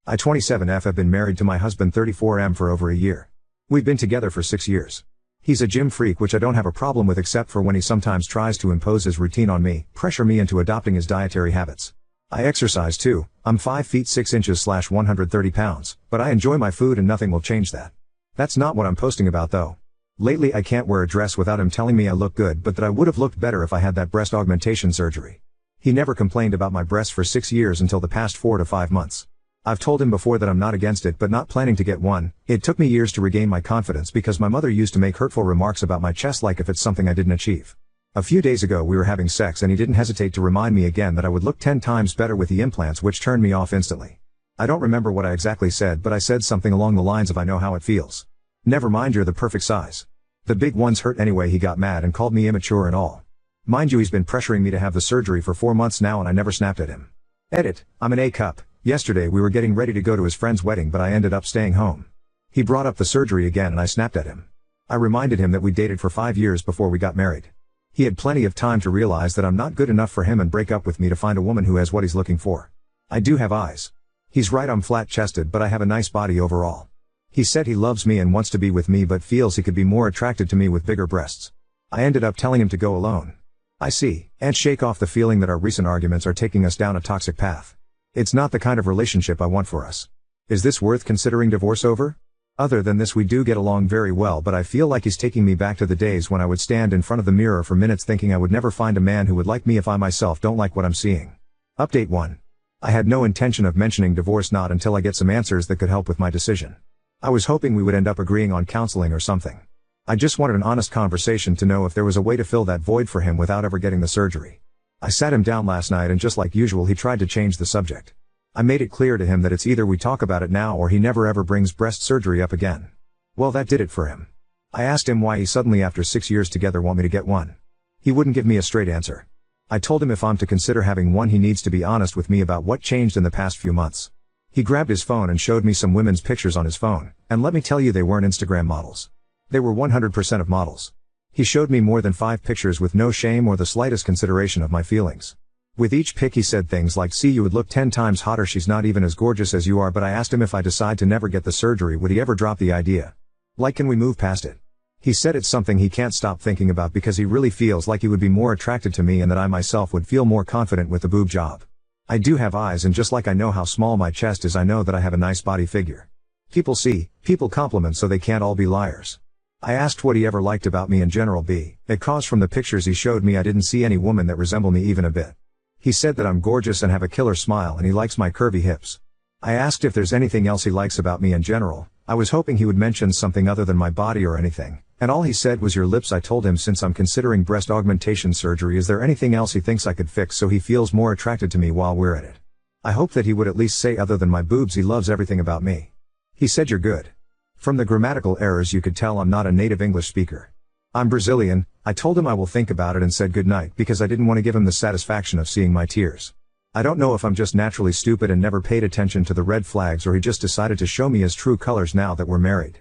I 27F have been married to my husband 34M for over a year. We've been together for 6 years. He's a gym freak, which I don't have a problem with except for when he sometimes tries to impose his routine on me, pressure me into adopting his dietary habits. I exercise too. I'm 5 feet 6 inches / 130 pounds, but I enjoy my food and nothing will change that. That's not what I'm posting about though. Lately I can't wear a dress without him telling me I look good, but that I would have looked better if I had that breast augmentation surgery. He never complained about my breasts for 6 years until the past 4 to 5 months. I've told him before that I'm not against it but not planning to get one. It took me years to regain my confidence because my mother used to make hurtful remarks about my chest like if it's something I didn't achieve. A few days ago we were having sex and he didn't hesitate to remind me again that I would look 10 times better with the implants, which turned me off instantly. I don't remember what I exactly said, but I said something along the lines of I know how it feels. Never mind, you're the perfect size. The big ones hurt anyway. He got mad and called me immature and all. Mind you, he's been pressuring me to have the surgery for 4 months now and I never snapped at him. Edit, I'm an A cup. Yesterday we were getting ready to go to his friend's wedding but I ended up staying home. He brought up the surgery again and I snapped at him. I reminded him that we dated for 5 years before we got married. He had plenty of time to realize that I'm not good enough for him and break up with me to find a woman who has what he's looking for. I do have eyes. He's right, I'm flat-chested but I have a nice body overall. He said he loves me and wants to be with me but feels he could be more attracted to me with bigger breasts. I ended up telling him to go alone. I see, and shake off the feeling that our recent arguments are taking us down a toxic path. It's not the kind of relationship I want for us. Is this worth considering divorce over? Other than this, we do get along very well, but I feel like he's taking me back to the days when I would stand in front of the mirror for minutes thinking I would never find a man who would like me if I myself don't like what I'm seeing. Update 1. I had no intention of mentioning divorce, not until I get some answers that could help with my decision. I was hoping we would end up agreeing on counseling or something. I just wanted an honest conversation to know if there was a way to fill that void for him without ever getting the surgery. I sat him down last night and just like usual he tried to change the subject. I made it clear to him that it's either we talk about it now or he never ever brings breast surgery up again. Well, that did it for him. I asked him why he suddenly after 6 years together want me to get one. He wouldn't give me a straight answer. I told him if I'm to consider having one he needs to be honest with me about what changed in the past few months. He grabbed his phone and showed me some women's pictures on his phone, and let me tell you, they weren't Instagram models. They were 100% of models. He showed me more than 5 pictures with no shame or the slightest consideration of my feelings. With each pic he said things like, see, you would look 10 times hotter, she's not even as gorgeous as you are, but I asked him if I decide to never get the surgery would he ever drop the idea? Like, can we move past it? He said it's something he can't stop thinking about because he really feels like he would be more attracted to me and that I myself would feel more confident with the boob job. I do have eyes, and just like I know how small my chest is, I know that I have a nice body figure. People see, people compliment, so they can't all be liars. I asked what he ever liked about me in general, because from the pictures he showed me I didn't see any woman that resemble me even a bit. He said that I'm gorgeous and have a killer smile and he likes my curvy hips. I asked if there's anything else he likes about me in general. I was hoping he would mention something other than my body or anything, and all he said was your lips. I told him since I'm considering breast augmentation surgery, is there anything else he thinks I could fix so he feels more attracted to me while we're at it? I hope that he would at least say other than my boobs he loves everything about me. He said you're good. From the grammatical errors you could tell I'm not a native English speaker. I'm Brazilian. I told him I will think about it and said goodnight because I didn't want to give him the satisfaction of seeing my tears. I don't know if I'm just naturally stupid and never paid attention to the red flags or he just decided to show me his true colors now that we're married.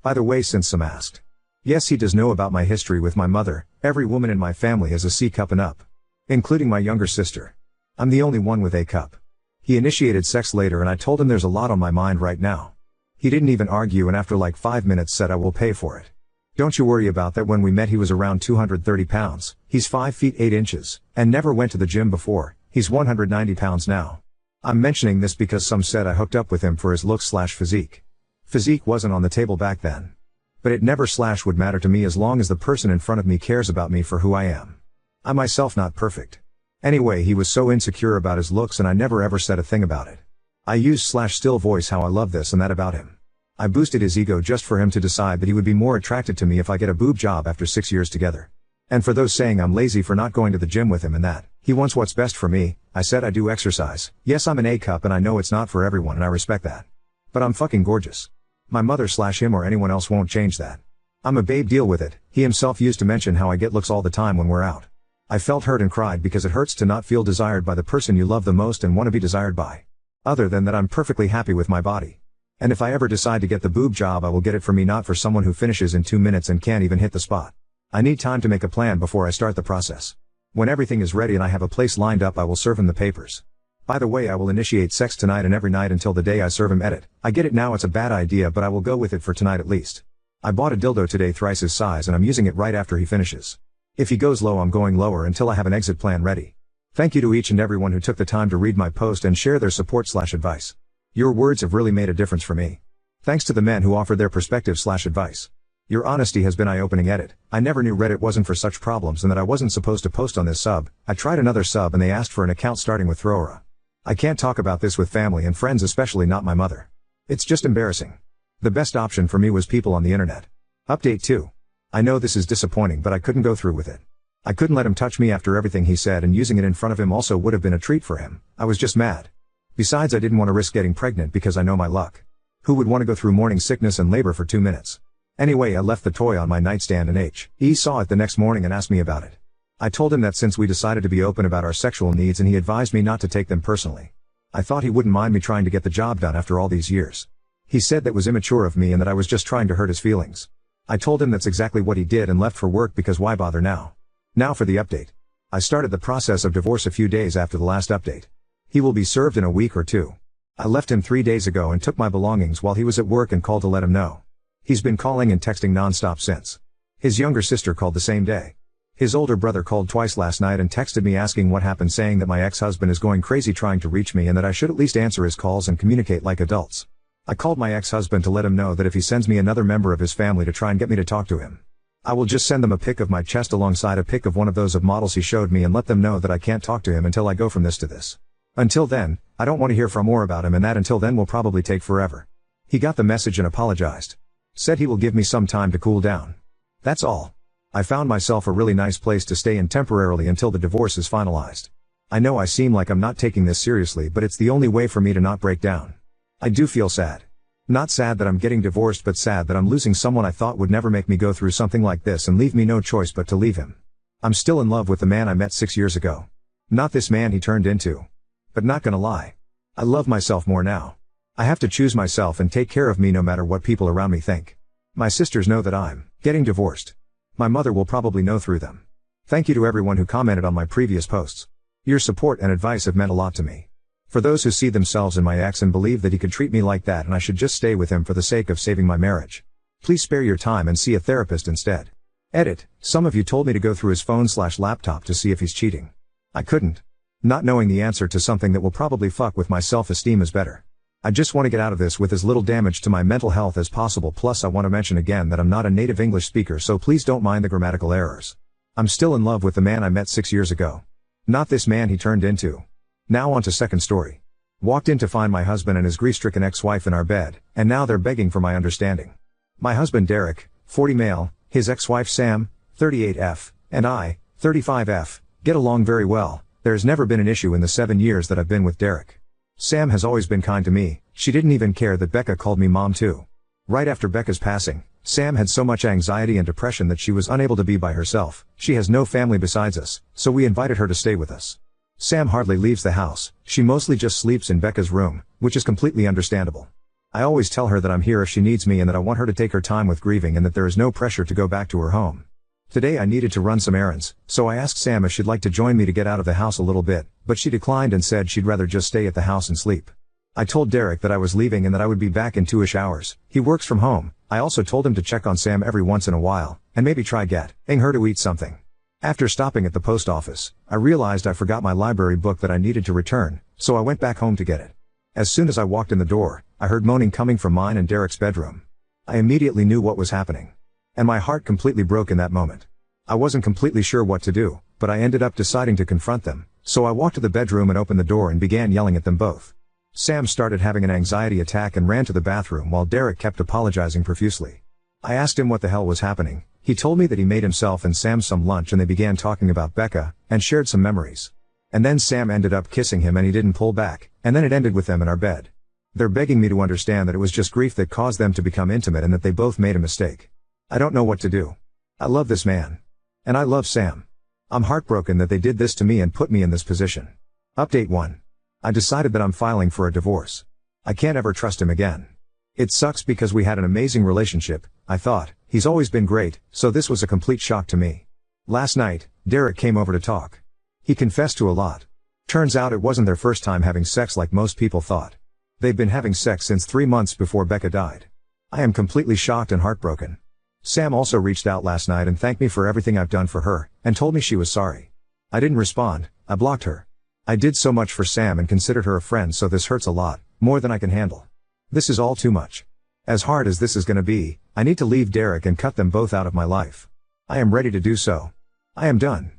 By the way, since some asked. Yes, he does know about my history with my mother. Every woman in my family is a C cup and up. Including my younger sister. I'm the only one with A cup. He initiated sex later and I told him there's a lot on my mind right now. He didn't even argue and after like 5 minutes said I will pay for it. Don't you worry about that. When we met he was around 230 pounds, he's 5 feet 8 inches, and never went to the gym before. He's 190 pounds now. I'm mentioning this because some said I hooked up with him for his looks/physique. Physique wasn't on the table back then. But it never would matter to me as long as the person in front of me cares about me for who I am. I myself not perfect. Anyway, he was so insecure about his looks and I never ever said a thing about it. I used/still voice how I love this and that about him. I boosted his ego just for him to decide that he would be more attracted to me if I get a boob job after 6 years together. And for those saying I'm lazy for not going to the gym with him and that he wants what's best for me, I said I do exercise. Yes, I'm an A cup and I know it's not for everyone and I respect that. But I'm fucking gorgeous. My mother/him or anyone else won't change that. I'm a babe, deal with it. He himself used to mention how I get looks all the time when we're out. I felt hurt and cried because it hurts to not feel desired by the person you love the most and want to be desired by. Other than that, I'm perfectly happy with my body. And if I ever decide to get the boob job, I will get it for me, not for someone who finishes in 2 minutes and can't even hit the spot. I need time to make a plan before I start the process. When everything is ready and I have a place lined up, I will serve him the papers. By the way, I will initiate sex tonight and every night until the day I serve him. Edit. I get it now, it's a bad idea, but I will go with it for tonight at least. I bought a dildo today thrice his size and I'm using it right after he finishes. If he goes low, I'm going lower until I have an exit plan ready. Thank you to each and everyone who took the time to read my post and share their support/advice. Your words have really made a difference for me. Thanks to the men who offered their perspective/advice. Your honesty has been eye-opening. Edit. I never knew Reddit wasn't for such problems and that I wasn't supposed to post on this sub. I tried another sub and they asked for an account starting with Throra. I can't talk about this with family and friends, especially not my mother. It's just embarrassing. The best option for me was people on the internet. Update 2. I know this is disappointing, but I couldn't go through with it. I couldn't let him touch me after everything he said, and using it in front of him also would have been a treat for him. I was just mad. Besides, I didn't want to risk getting pregnant because I know my luck. Who would want to go through morning sickness and labor for 2 minutes? Anyway, I left the toy on my nightstand and he saw it the next morning and asked me about it. I told him that since we decided to be open about our sexual needs and he advised me not to take them personally. I thought he wouldn't mind me trying to get the job done after all these years. He said that was immature of me and that I was just trying to hurt his feelings. I told him that's exactly what he did and left for work because why bother now? Now for the update. I started the process of divorce a few days after the last update. He will be served in a week or 2. I left him 3 days ago and took my belongings while he was at work and called to let him know. He's been calling and texting non-stop since. His younger sister called the same day. His older brother called twice last night and texted me asking what happened, saying that my ex-husband is going crazy trying to reach me and that I should at least answer his calls and communicate like adults. I called my ex-husband to let him know that if he sends me another member of his family to try and get me to talk to him, I will just send them a pic of my chest alongside a pic of one of those of models he showed me and let them know that I can't talk to him until I go from this to this. Until then, I don't want to hear more about him, and that until then will probably take forever. He got the message and apologized. Said he will give me some time to cool down. That's all. I found myself a really nice place to stay in temporarily until the divorce is finalized. I know I seem like I'm not taking this seriously, but it's the only way for me to not break down. I do feel sad. Not sad that I'm getting divorced, but sad that I'm losing someone I thought would never make me go through something like this and leave me no choice but to leave him. I'm still in love with the man I met 6 years ago. Not this man he turned into. But not gonna lie. I love myself more now. I have to choose myself and take care of me no matter what people around me think. My sisters know that I'm getting divorced. My mother will probably know through them. Thank you to everyone who commented on my previous posts. Your support and advice have meant a lot to me. For those who see themselves in my ex and believe that he could treat me like that and I should just stay with him for the sake of saving my marriage, please spare your time and see a therapist instead. Edit. Some of you told me to go through his phone/laptop to see if he's cheating. I couldn't. Not knowing the answer to something that will probably fuck with my self-esteem is better. I just want to get out of this with as little damage to my mental health as possible. Plus, I want to mention again that I'm not a native English speaker, so please don't mind the grammatical errors. I'm still in love with the man I met 6 years ago. Not this man he turned into. Now on to second story. Walked in to find my husband and his grief-stricken ex-wife in our bed, and now they're begging for my understanding. My husband Derek, 40 male, his ex-wife Sam, 38F, and I, 35F, get along very well. There's never been an issue in the 7 years that I've been with Derek. Sam has always been kind to me. She didn't even care that Becca called me mom too. Right after Becca's passing, Sam had so much anxiety and depression that she was unable to be by herself. She has no family besides us, so we invited her to stay with us. Sam hardly leaves the house. She mostly just sleeps in Becca's room, which is completely understandable. I always tell her that I'm here if she needs me and that I want her to take her time with grieving and that there is no pressure to go back to her home. Today I needed to run some errands, so I asked Sam if she'd like to join me to get out of the house a little bit, but she declined and said she'd rather just stay at the house and sleep. I told Derek that I was leaving and that I would be back in 2-ish hours. He works from home. I also told him to check on Sam every once in a while, and maybe try getting her to eat something. After stopping at the post office, I realized I forgot my library book that I needed to return, so I went back home to get it. As soon as I walked in the door, I heard moaning coming from mine and Derek's bedroom. I immediately knew what was happening. And my heart completely broke in that moment. I wasn't completely sure what to do, but I ended up deciding to confront them, so I walked to the bedroom and opened the door and began yelling at them both. Sam started having an anxiety attack and ran to the bathroom while Derek kept apologizing profusely. I asked him what the hell was happening. He told me that he made himself and Sam some lunch and they began talking about Becca, and shared some memories. And then Sam ended up kissing him and he didn't pull back, and then it ended with them in our bed. They're begging me to understand that it was just grief that caused them to become intimate and that they both made a mistake. I don't know what to do. I love this man. And I love Sam. I'm heartbroken that they did this to me and put me in this position. Update 1. I decided that I'm filing for a divorce. I can't ever trust him again. It sucks because we had an amazing relationship, I thought. He's always been great, so this was a complete shock to me. Last night, Derek came over to talk. He confessed to a lot. Turns out it wasn't their first time having sex like most people thought. They've been having sex since 3 months before Becca died. I am completely shocked and heartbroken. Sam also reached out last night and thanked me for everything I've done for her, and told me she was sorry. I didn't respond, I blocked her. I did so much for Sam and considered her a friend, so this hurts a lot, more than I can handle. This is all too much. As hard as this is gonna be, I need to leave Derek and cut them both out of my life. I am ready to do so. I am done.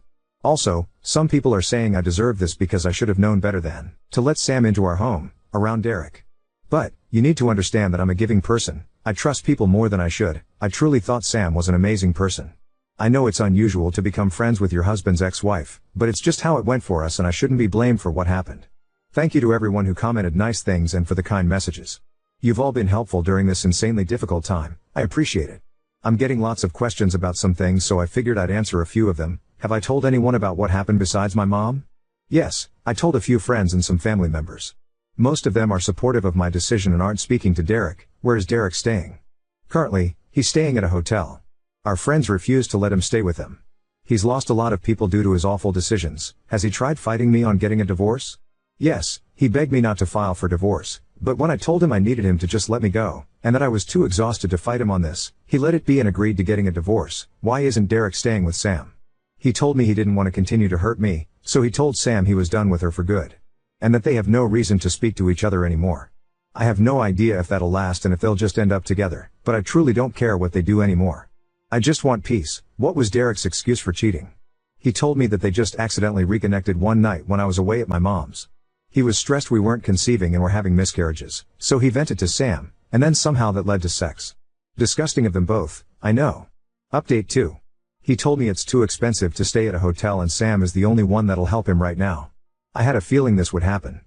Also, some people are saying I deserve this because I should have known better than to let Sam into our home, around Derek. But, you need to understand that I'm a giving person. I trust people more than I should. I truly thought Sam was an amazing person. I know it's unusual to become friends with your husband's ex-wife, but it's just how it went for us and I shouldn't be blamed for what happened. Thank you to everyone who commented nice things and for the kind messages. You've all been helpful during this insanely difficult time. I appreciate it. I'm getting lots of questions about some things, so I figured I'd answer a few of them. Have I told anyone about what happened besides my mom? Yes, I told a few friends and some family members. Most of them are supportive of my decision and aren't speaking to Derek. Where is Derek staying? Currently, he's staying at a hotel. Our friends refuse to let him stay with them. He's lost a lot of people due to his awful decisions. Has he tried fighting me on getting a divorce? Yes, he begged me not to file for divorce, but when I told him I needed him to just let me go, and that I was too exhausted to fight him on this, he let it be and agreed to getting a divorce. Why isn't Derek staying with Sam? He told me he didn't want to continue to hurt me, so he told Sam he was done with her for good. And that they have no reason to speak to each other anymore. I have no idea if that'll last and if they'll just end up together, but I truly don't care what they do anymore. I just want peace. What was Derek's excuse for cheating? He told me that they just accidentally reconnected one night when I was away at my mom's. He was stressed we weren't conceiving and were having miscarriages, so he vented to Sam, and then somehow that led to sex. Disgusting of them both, I know. Update 2. He told me it's too expensive to stay at a hotel and Sam is the only one that'll help him right now. I had a feeling this would happen.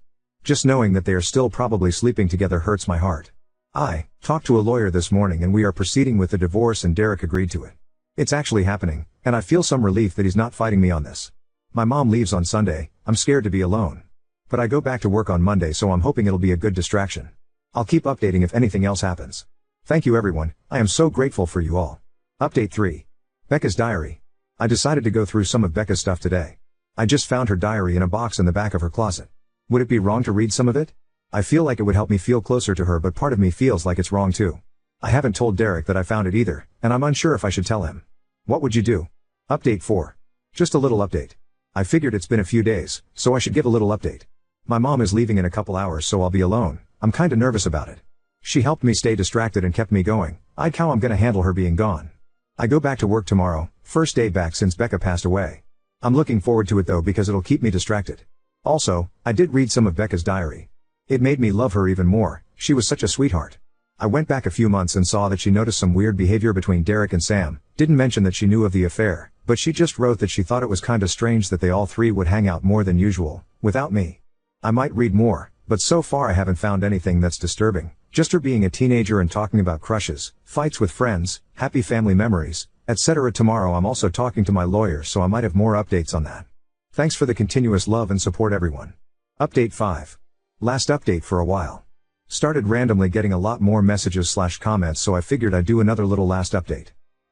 Just knowing that they are still probably sleeping together hurts my heart. I talked to a lawyer this morning and we are proceeding with the divorce and Derek agreed to it. It's actually happening, and I feel some relief that he's not fighting me on this. My mom leaves on Sunday. I'm scared to be alone. But I go back to work on Monday, so I'm hoping it'll be a good distraction. I'll keep updating if anything else happens. Thank you everyone, I am so grateful for you all. Update 3. Becca's diary. I decided to go through some of Becca's stuff today. I just found her diary in a box in the back of her closet. Would it be wrong to read some of it? I feel like it would help me feel closer to her, but part of me feels like it's wrong too. I haven't told Derek that I found it either, and I'm unsure if I should tell him. What would you do? Update 4. Just a little update. I figured it's been a few days, so I should give a little update. My mom is leaving in a couple hours, so I'll be alone. I'm kinda nervous about it. She helped me stay distracted and kept me going. I'd how I'm gonna handle her being gone. I go back to work tomorrow, first day back since Becca passed away. I'm looking forward to it though because it'll keep me distracted. Also, I did read some of Becca's diary. It made me love her even more. She was such a sweetheart. I went back a few months and saw that she noticed some weird behavior between Derek and Sam. Didn't mention that she knew of the affair, but she just wrote that she thought it was kinda strange that they all three would hang out more than usual, without me. I might read more, but so far I haven't found anything that's disturbing. Just her being a teenager and talking about crushes, fights with friends, happy family memories, etc. Tomorrow I'm also talking to my lawyer, so I might have more updates on that. Thanks for the continuous love and support everyone. Update 5. Last update for a while. Started randomly getting a lot more messages/comments, so I figured I'd do another little last update.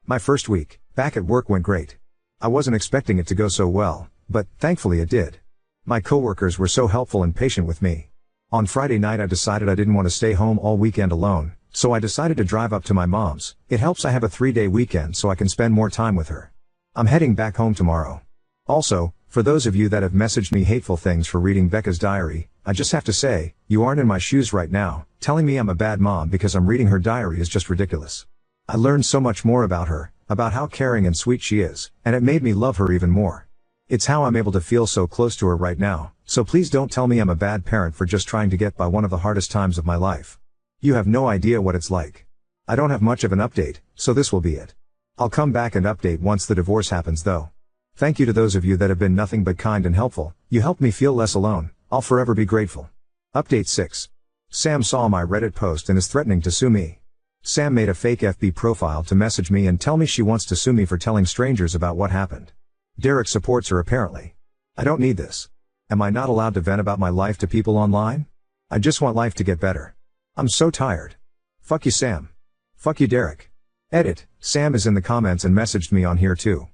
My first week back at work went great. I wasn't expecting it to go so well, but thankfully it did. My coworkers were so helpful and patient with me. On Friday night I decided I didn't want to stay home all weekend alone, so I decided to drive up to my mom's. It helps I have a 3-day weekend so I can spend more time with her. I'm heading back home tomorrow. Also, for those of you that have messaged me hateful things for reading Becca's diary, I just have to say, you aren't in my shoes right now. Telling me I'm a bad mom because I'm reading her diary is just ridiculous. I learned so much more about her, about how caring and sweet she is, and it made me love her even more. It's how I'm able to feel so close to her right now, so please don't tell me I'm a bad parent for just trying to get by one of the hardest times of my life. You have no idea what it's like. I don't have much of an update, so this will be it. I'll come back and update once the divorce happens though. Thank you to those of you that have been nothing but kind and helpful. You helped me feel less alone. I'll forever be grateful. Update 6. Sam saw my Reddit post and is threatening to sue me. Sam made a fake FB profile to message me and tell me she wants to sue me for telling strangers about what happened. Derek supports her apparently. I don't need this. Am I not allowed to vent about my life to people online? I just want life to get better. I'm so tired. Fuck you Sam. Fuck you Derek. Edit, Sam is in the comments and messaged me on here too.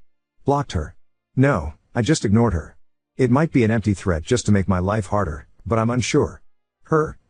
Blocked her. No, I just ignored her. It might be an empty threat just to make my life harder, but I'm unsure.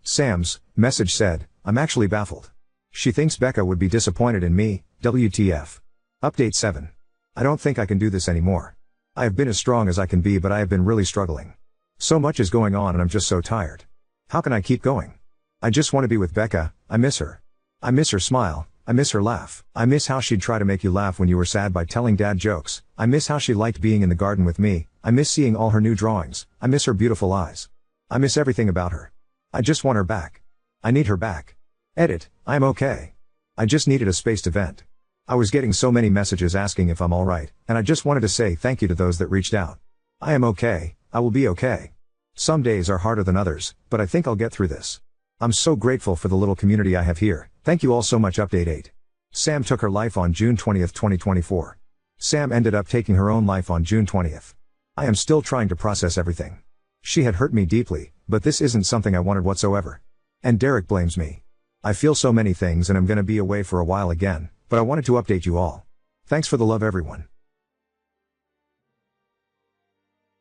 Sam's message said, I'm actually baffled. She thinks Becca would be disappointed in me, WTF. Update 7. I don't think I can do this anymore. I have been as strong as I can be, but I have been really struggling. So much is going on and I'm just so tired. How can I keep going? I just want to be with Becca. I miss her. I miss her smile. I miss her laugh. I miss how she'd try to make you laugh when you were sad by telling dad jokes. I miss how she liked being in the garden with me. I miss seeing all her new drawings. I miss her beautiful eyes. I miss everything about her. I just want her back. I need her back. Edit, I'm okay. I just needed a space to vent. I was getting so many messages asking if I'm alright, and I just wanted to say thank you to those that reached out. I am okay, I will be okay. Some days are harder than others, but I think I'll get through this. I'm so grateful for the little community I have here. Thank you all so much. Update 8. Sam took her life on June 20th, 2024. Sam ended up taking her own life on June 20th. I am still trying to process everything. She had hurt me deeply, but this isn't something I wanted whatsoever. And Derek blames me. I feel so many things and I'm gonna be away for a while again, but I wanted to update you all. Thanks for the love, everyone.